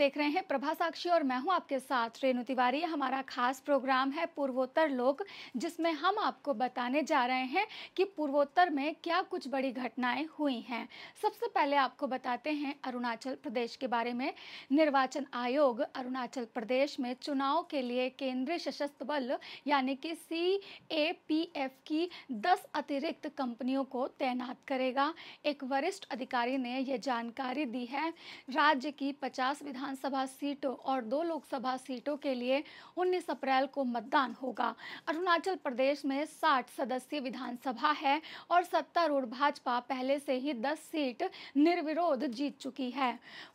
देख रहे हैं प्रभा साक्षी और मैं हूं आपके साथ रेणु तिवारी। हमारा खास प्रोग्राम है पूर्वोत्तर लोक, जिसमें हम आपको बताने जा रहे हैं कि पूर्वोत्तर में क्या कुछ बड़ी घटनाएं हुई हैं। सबसे पहले आपको बताते हैं अरुणाचल प्रदेश के बारे में। निर्वाचन आयोग अरुणाचल प्रदेश में चुनाव के लिए केंद्रीय सशस्त्र बल यानी कि CAPF की 10 अतिरिक्त कंपनियों को तैनात करेगा। एक वरिष्ठ अधिकारी ने यह जानकारी दी है। राज्य की 50 विधानसभा सीटों और 2 लोकसभा सीटों के लिए 19 अप्रैल को मतदान होगा। अरुणाचल प्रदेश में 60 सदस्यीय विधानसभा है और सत्तारूढ़ भाजपा पहले से ही 10 सीट निर्विरोध जीत चुकी है।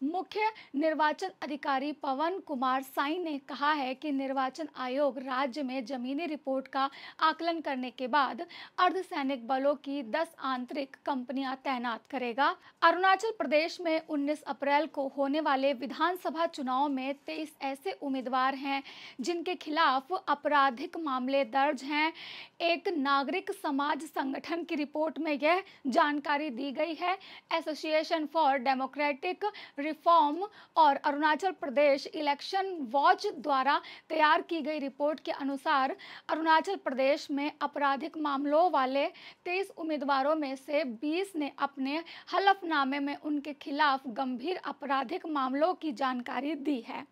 मुख्य निर्वाचन अधिकारी पवन कुमार साई ने कहा है कि निर्वाचन आयोग राज्य में जमीनी रिपोर्ट का आकलन करने के बाद अर्धसैनिक बलों की 10 आंतरिक कंपनियां तैनात करेगा। अरुणाचल प्रदेश में 19 अप्रैल को होने वाले विधानसभा चुनाव में 23 ऐसे उम्मीदवार हैं जिनके खिलाफ आपराधिक मामले दर्ज हैं। एक नागरिक समाज संगठन की रिपोर्ट में यह जानकारी दी गई है। एसोसिएशन फॉर डेमोक्रेटिक रिफॉर्म और अरुणाचल प्रदेश इलेक्शन वॉच द्वारा तैयार की गई रिपोर्ट के अनुसार अरुणाचल प्रदेश में आपराधिक मामलों वाले 23 उम्मीदवारों में से 20 ने अपने हलफनामे में उनके खिलाफ गंभीर आपराधिक मामलों की जानकारी दी है।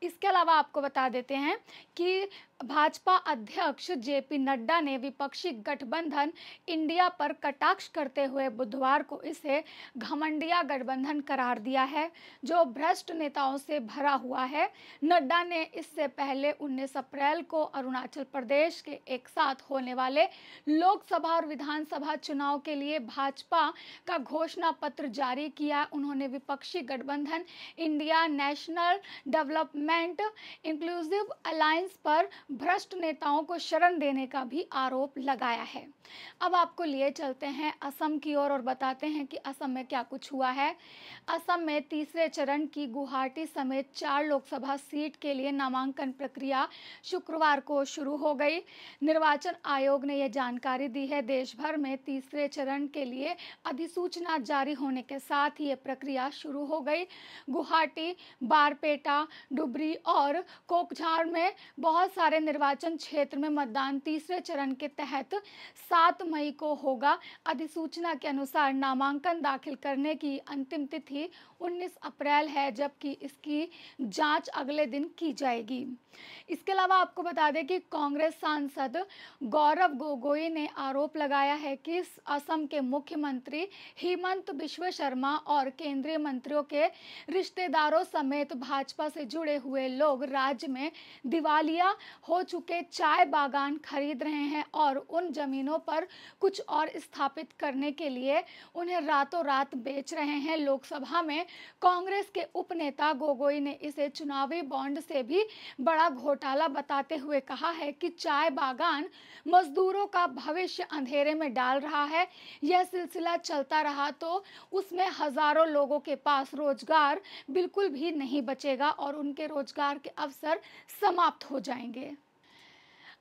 इसके अलावा आपको बता देते हैं कि भाजपा अध्यक्ष JP नड्डा ने विपक्षी गठबंधन इंडिया पर कटाक्ष करते हुए बुधवार को इसे घमंडिया गठबंधन करार दिया है, जो भ्रष्ट नेताओं से भरा हुआ है। नड्डा ने इससे पहले 19 अप्रैल को अरुणाचल प्रदेश के एक साथ होने वाले लोकसभा और विधानसभा चुनाव के लिए भाजपा का घोषणा पत्र जारी किया। उन्होंने विपक्षी गठबंधन India national development inclusive alliance पर भ्रष्ट नेताओं को शरण देने का भी आरोप लगाया है। अब आपको लिए चलते हैं असम की ओर और बताते हैं कि असम में क्या कुछ हुआ है। असम में तीसरे चरण की गुवाहाटी समेत 4 लोकसभा सीट के लिए नामांकन प्रक्रिया शुक्रवार को शुरू हो गई। निर्वाचन आयोग ने यह जानकारी दी है। देश भर में तीसरे चरण के लिए अधिसूचना जारी होने के साथ ही यह प्रक्रिया शुरू हो गई। गुवाहाटी, बारपेटा, डुबरी और कोकझार में बहुत सारे निर्वाचन क्षेत्र में मतदान तीसरे चरण के तहत 7 मई को होगा। अधिसूचना के अनुसार नामांकन दाखिल करने की अंतिम तिथि 19 अप्रैल है, जबकि इसकी जांच अगले दिन की जाएगी। इसके अलावा आपको बता दें कि कांग्रेस सांसद गौरव गोगोई ने आरोप लगाया है कि असम के मुख्यमंत्री हिमंत बिश्व शर्मा और केंद्रीय मंत्रियों के रिश्तेदारों समेत भाजपा से जुड़े हुए लोग राज्य में दिवालिया हो चुके चाय बागान खरीद रहे हैं और उन जमीनों पर कुछ और स्थापित करने के लिए उन्हें रातों रात बेच रहे हैं। लोकसभा में कांग्रेस के उपनेता गोगोई ने इसे चुनावी बॉन्ड से भी बड़ा घोटाला बताते हुए कहा है कि चाय बागान मजदूरों का भविष्य अंधेरे में डाल रहा है। यह सिलसिला चलता रहा तो उसमें हजारों लोगों के पास रोजगार बिल्कुल भी नहीं बचेगा और उनके रोजगार के अवसर समाप्त हो जाएंगे।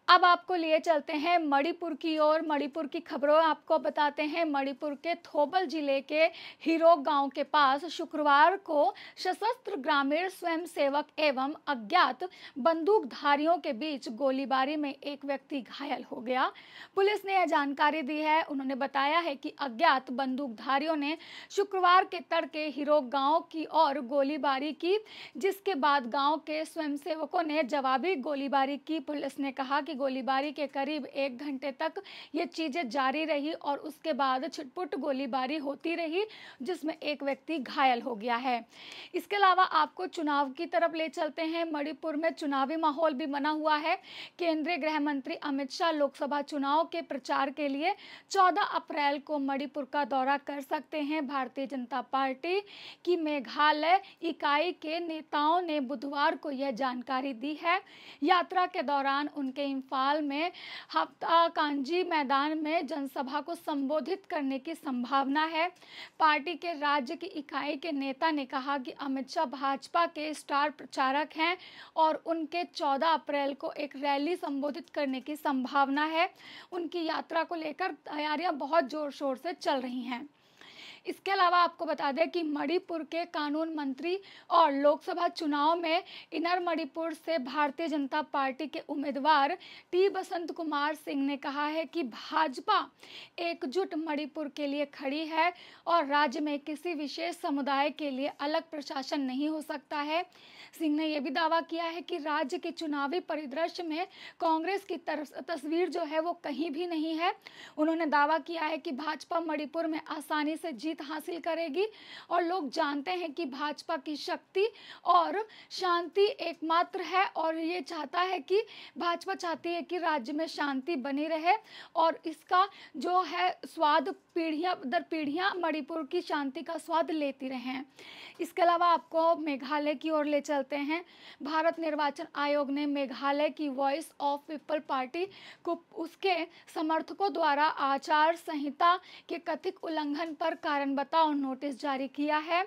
अब आपको लिए चलते हैं मणिपुर की ओर। मणिपुर की खबरों आपको बताते हैं। मणिपुर के थोबल जिले के हिरोक गांव के पास शुक्रवार को सशस्त्र ग्रामीण स्वयंसेवक एवं अज्ञात बंदूकधारियों के बीच गोलीबारी में एक व्यक्ति घायल हो गया। पुलिस ने यह जानकारी दी है। उन्होंने बताया है कि अज्ञात बंदूकधारियों ने शुक्रवार के तड़के हिरोक गांव की ओर गोलीबारी की, जिसके बाद गांव के स्वयंसेवकों ने जवाबी गोलीबारी की। पुलिस ने कहा कि गोलीबारी के करीब 1 घंटे तक ये चीजें जारी रही और उसके बाद छिटपुट गोलीबारी होती रही, जिसमें एक व्यक्ति घायल हो गया है। इसके अलावा आपको चुनाव की तरफ ले चलते हैं। मणिपुर में चुनावी माहौल भी बना हुआ है। केंद्रीय गृह मंत्री अमित शाह लोकसभा चुनाव के प्रचार के लिए 14 अप्रैल को मणिपुर का दौरा कर सकते हैं। भारतीय जनता पार्टी की मेघालय इकाई के नेताओं ने बुधवार को यह जानकारी दी है। यात्रा के दौरान उनके इम्फाल में हफ्ताकांजी मैदान में जनसभा को संबोधित करने की संभावना है। पार्टी के राज्य की इकाई के नेता ने कहा कि अमित शाह भाजपा के स्टार प्रचारक हैं और उनके 14 अप्रैल को एक रैली संबोधित करने की संभावना है। उनकी यात्रा को लेकर तैयारियां बहुत जोर शोर से चल रही हैं। इसके अलावा आपको बता दें कि मणिपुर के कानून मंत्री और लोकसभा चुनाव में इनर मणिपुर से भारतीय जनता पार्टी के उम्मीदवार टी बसंत कुमार सिंह ने कहा है कि भाजपा एकजुट मणिपुर के लिए खड़ी है और राज्य में किसी विशेष समुदाय के लिए अलग प्रशासन नहीं हो सकता है। सिंह ने यह भी दावा किया है कि राज्य के चुनावी परिदृश्य में कांग्रेस की तस्वीर जो है वो कहीं भी नहीं है। उन्होंने दावा किया है कि भाजपा मणिपुर में आसानी से जीत हासिल करेगी और लोग जानते हैं कि भाजपा की शक्ति और शांति एकमात्र है और ये चाहता है कि भाजपा चाहती है कि राज्य में शांति बनी रहे और इसका जो है स्वाद पीढ़ियां दर पीढ़ियां मणिपुर की शांति का स्वाद लेती रहें। इसके अलावा आपको मेघालय की ओर ले चलते हैं। भारत निर्वाचन आयोग ने मेघालय की वॉइस ऑफ पीपल पार्टी को उसके समर्थकों द्वारा आचार संहिता के कथित उल्लंघन पर कारण बताओ नोटिस जारी किया है।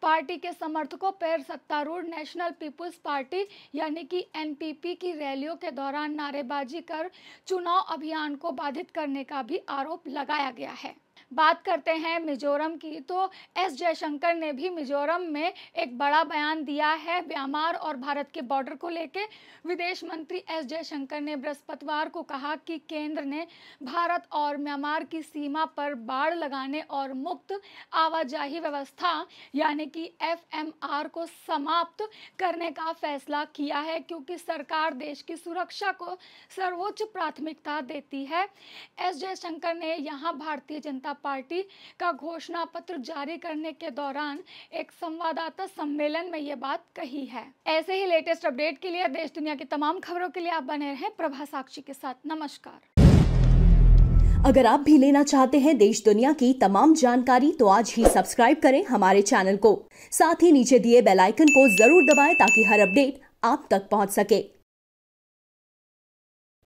पार्टी के समर्थकों पर सत्तारूढ़ नेशनल पीपुल्स पार्टी यानी कि एनपीपी की रैलियों के दौरान नारेबाजी कर चुनाव अभियान को बाधित करने का भी आरोप लगाया गया है। बात करते हैं मिजोरम की, तो एस जयशंकर ने भी मिजोरम में एक बड़ा बयान दिया है म्यांमार और भारत के बॉर्डर को लेकर। विदेश मंत्री एस जयशंकर ने बृहस्पतिवार को कहा कि केंद्र ने भारत और म्यांमार की सीमा पर बाड़ लगाने और मुक्त आवाजाही व्यवस्था यानी कि एफएमआर को समाप्त करने का फैसला किया है क्योंकि सरकार देश की सुरक्षा को सर्वोच्च प्राथमिकता देती है। एस जयशंकर ने यहाँ भारतीय जनता पार्टी का घोषणा पत्र जारी करने के दौरान एक संवाददाता सम्मेलन में ये बात कही है। ऐसे ही लेटेस्ट अपडेट के लिए देश दुनिया की तमाम खबरों के लिए आप बने रहें प्रभा साक्षी के साथ। नमस्कार। अगर आप भी लेना चाहते हैं देश दुनिया की तमाम जानकारी तो आज ही सब्सक्राइब करें हमारे चैनल को। साथ ही नीचे दिए बेल आइकन को जरूर दबाएं ताकि हर अपडेट आप तक पहुंच सके।